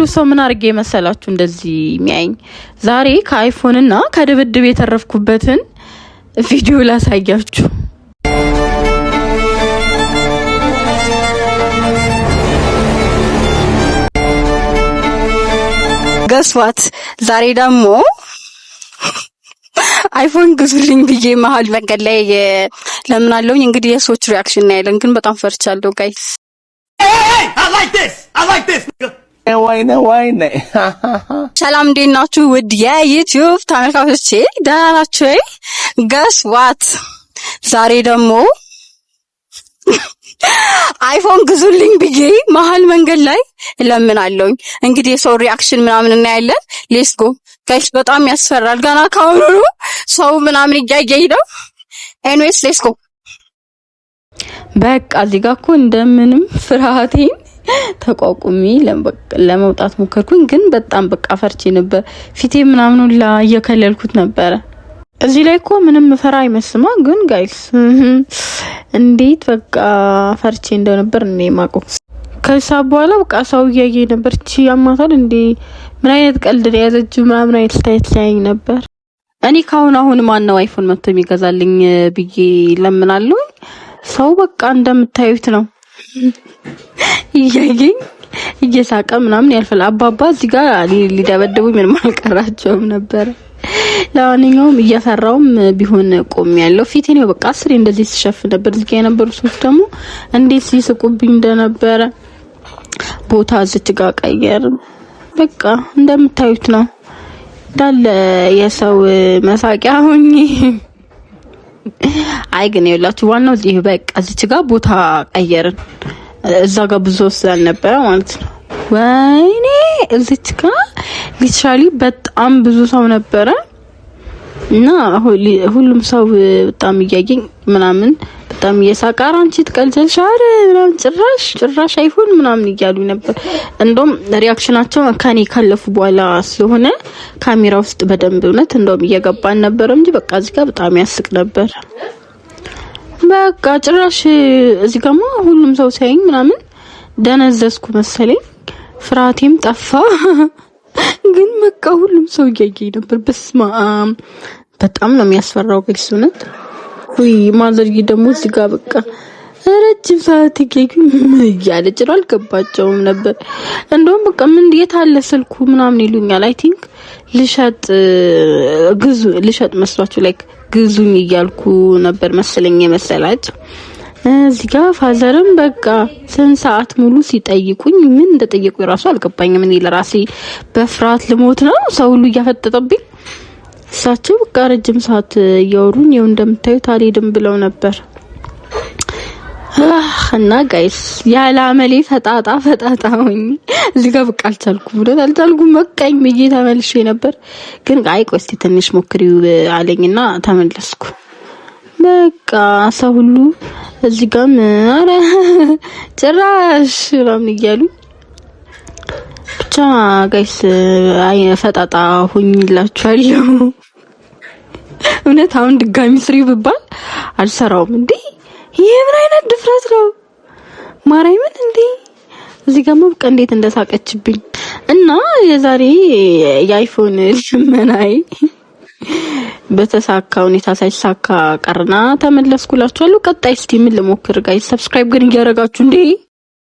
ሰው ምን አርጌ መሰላችሁ እንደዚህ የሚያኝ? ዛሬ ከአይፎን እና ከድብድብ የተረፍኩበትን ቪዲዮ ላሳያችሁ። ገስዋት ዛሬ ደግሞ አይፎን ግዙልኝ ብዬ መሀል መንገድ ላይ ለምን አለውኝ እንግዲህ የሰዎች ሪአክሽን ያለን ግን በጣም ፈርቻለሁ ጋይስ። ሰላም እንዴት ናችሁ? ውድ የዩቲዩብ ተመልካቾቼ ደህና ናችሁ? ገስዋት ዛሬ ደግሞ አይፎን ግዙልኝ ብዬ መሀል መንገድ ላይ ለምን አለውኝ እንግዲህ የሰው ሪአክሽን ምናምን እናያለን። ሌትስ ጎ ጋይስ። በጣም ያስፈራል። ገና ካሁኑ ሰው ምናምን እያየኝ ነው። ኤኒዌይስ ሌትስ ጎ። በቃ እዚህ ጋር እኮ እንደምንም ፍርሃቴን ተቋቁሚ ለመውጣት ሞከርኩኝ፣ ግን በጣም በቃ ፈርቼ ነበር። ፊቴ ምናምን ሁላ እየከለልኩት ነበረ። እዚህ ላይ እኮ ምንም ፈራ አይመስማ፣ ግን ጋይስ እንዴት በቃ ፈርቼ እንደነበር እኔ ማቆ። ከዛ በኋላ በቃ ሰው እያየኝ ነበር። እቺ ያማታል እንዴ ምን አይነት ቀልድ ነው ያዘችው ምናምን አይነት ስታይል ላይ ነበር። እኔ አሁን ማን ነው አይፎን መጥቶ የሚገዛልኝ ብዬ ለምናለሁ። ሰው በቃ እንደምታዩት ነው እያየኝ እየሳቀ ምናምን ያልፈል። አባባ እዚህ ጋር ሊደበድቡኝ ምንም አልቀራቸውም ነበር። ለማንኛውም እየፈራውም ቢሆን ቆም ያለው ፊቴ ነው በቃ አስሬ እንደዚህ ሲሸፍ ነበር። እዚህ ጋር የነበሩ ሰዎች ደግሞ እንዴት ሲስቁብኝ እንደነበረ ቦታ እዚህ ጋር ቀየር። በቃ እንደምታዩት ነው እንዳለ የሰው መሳቂያ ሆኜ። አይ ግን ይኸውላችሁ ዋናው እዚህ በቃ እዚህ ጋር ቦታ ቀየርን። እዛ ጋር ብዙ ስላልነበረ ማለት ነው። ወይኔ እዚህ ጋር ሊትራሊ በጣም ብዙ ሰው ነበረ እና ሁሉም ሰው በጣም እያየኝ ምናምን በጣም እየሳቀ አንቺ ትቀልጃለሽ ምናምን ጭራሽ አይፎን ምናምን እያሉ ነበር። እንደውም ሪአክሽናቸው ከኔ ካለፉ በኋላ ስለሆነ ካሜራ ውስጥ በደንብ እውነት እንደውም እየገባን ነበር እንጂ በቃ እዚህ ጋር በጣም ያስቅ ነበር። በቃ ጭራሽ እዚህ ጋርማ ሁሉም ሰው ሲያየኝ ምናምን ደነዘዝኩ መሰለኝ፣ ፍርሃቴም ጠፋ። ግን በቃ ሁሉም ሰው እያየኝ ነበር። በስማ በጣም ነው የሚያስፈራው ጋይስ እውነት። ወይ ማዘርዬ ደግሞ እዚህ ጋር በቃ ረጅም ሰዓት እያየኝ እያለ ጭራሽ አልገባቸውም ነበር። እንደውም በቃ ምን የታለ ስልኩ ምናምን ይሉኛል። አይ ቲንክ ልሸጥ መስሏቸው ላይክ ግዙኝ እያልኩ ነበር መሰለኝ የመሰላቸው። እዚህ ጋር ፋዘርም በቃ ስንት ሰዓት ሙሉ ሲጠይቁኝ ምን እንደጠየቁኝ ራሱ አልገባኝም። እኔ ለራሴ በፍርሃት ልሞት ነው፣ ሰው ሁሉ እያፈጠጠብኝ። እሳቸው በቃ ረጅም ሰዓት እያወሩኝ ይኸው እንደምታዩት አልሄድም ብለው ነበር። እና ጋይስ ያለ አመሌ ፈጣጣ ሆኜ እዚህ ጋር በቃ አልቻልኩም። በቃኝ ብዬ ተመልሼ ነበር። ግን አይ ቆይ እስቲ ትንሽ ሞክሪው አለኝና ተመለስኩ። በቃ ሰው ሁሉ እዚህ ጋር አረ ጭራሽ ምናምን እያሉ ብቻ ጋይስ አይ ፈጣጣ ሆኝላችኋለሁ። እውነት አሁን ድጋሚ ስሪ ብባል አልሰራውም እንዴ! ይሄ ምን አይነት ድፍረት ነው ማርያምን! እንዴ እዚህ ጋር በቃ እንዴት እንደሳቀችብኝ። እና የዛሬ የአይፎን ልመናይ በተሳካ ሁኔታ ሳይሳካ ቀርና ተመለስኩላችኋለሁ። ቀጣይ እስቲ ምን ልሞክር ጋይስ። ሰብስክራይብ ግን እያደረጋችሁ እንዴ